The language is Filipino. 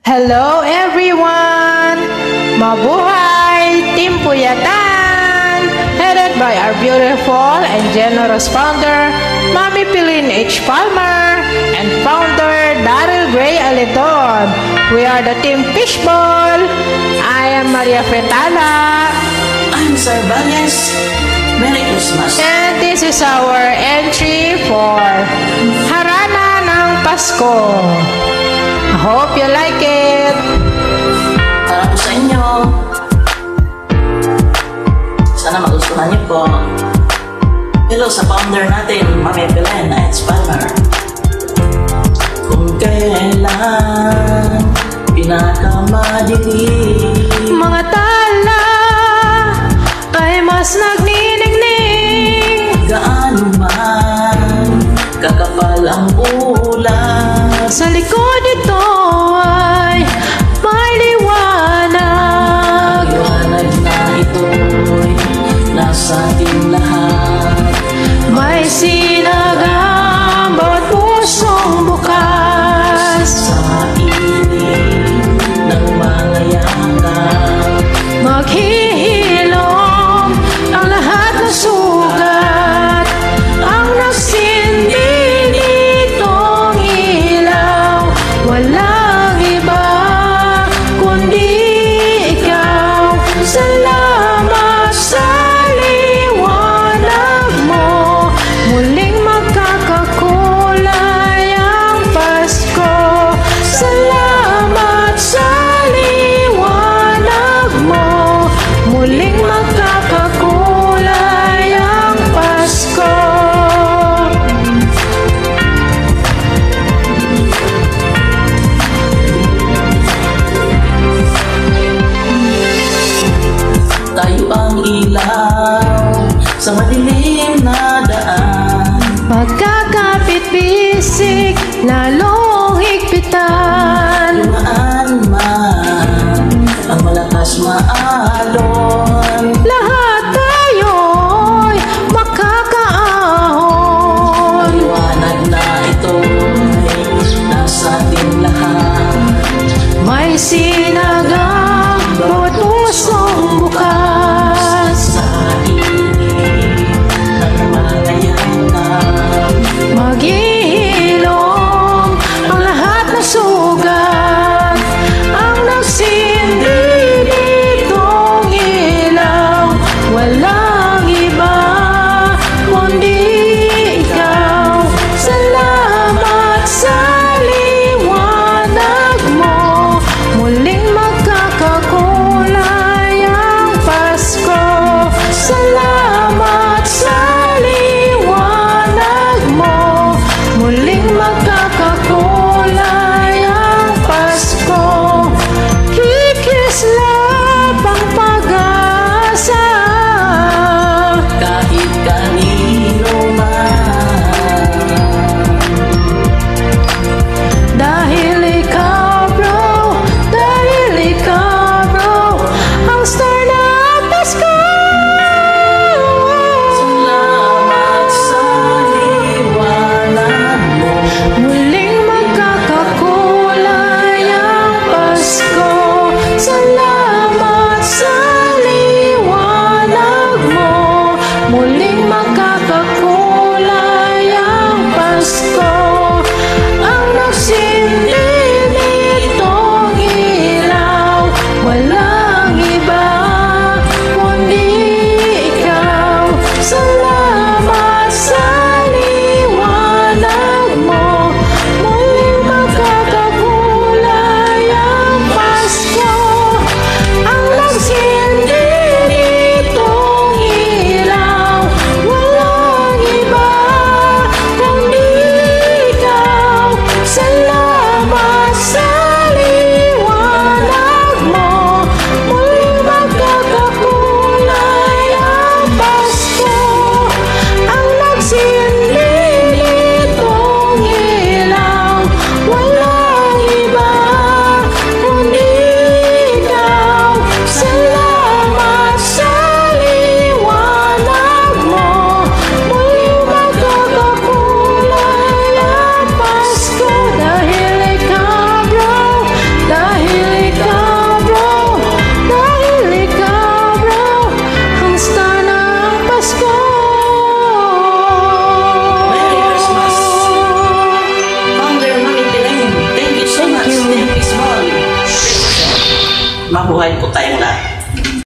Hello everyone! Mabuhay! Team Puyatan! Headed by our beautiful and generous founder, Mami Pilin H. Palmer, and founder, Daryl Gray Aleton. We are the Team Fishball. I am Maria Fretala. I'm Sir Banes. Merry Christmas. And this is our entry for Harana ng Pasko. I hope you like it. Para po sa inyo. Sana magustuhan niyo po. Hello sa founder natin, Mami Pilin H. Palmer. Kung kailan pinakamadilim, mga tala ay mas nagniningning, gaano man kakapal ang ulan, sa likod ito ay may liwanag. liwanag na ito'y nasa ating lahat. May sinagang bawat pusong bukas, Sa init ng mga yakap, maghihilom ang lahat ng sugat. Ang nagsindi nitong ilaw, walang iba kundi ikaw. Salamat sa liwanag mo, muling magkakakulay ang Pasko. Salamat sa liwanag mo, muling magkakakulay ang Pasko. tayo ang ilaw sa madilim na daan. Pagkakapit-bisik, lalong higpitan. Lumaan man ang malakas maalon, Lahat tayo'y makakaahon. liwanag na ito'y nasa ating lahat. May sinagang bawat pusong bukas, Sa init ng mga yakap, maghihilom Mabuhay po tayong lahat.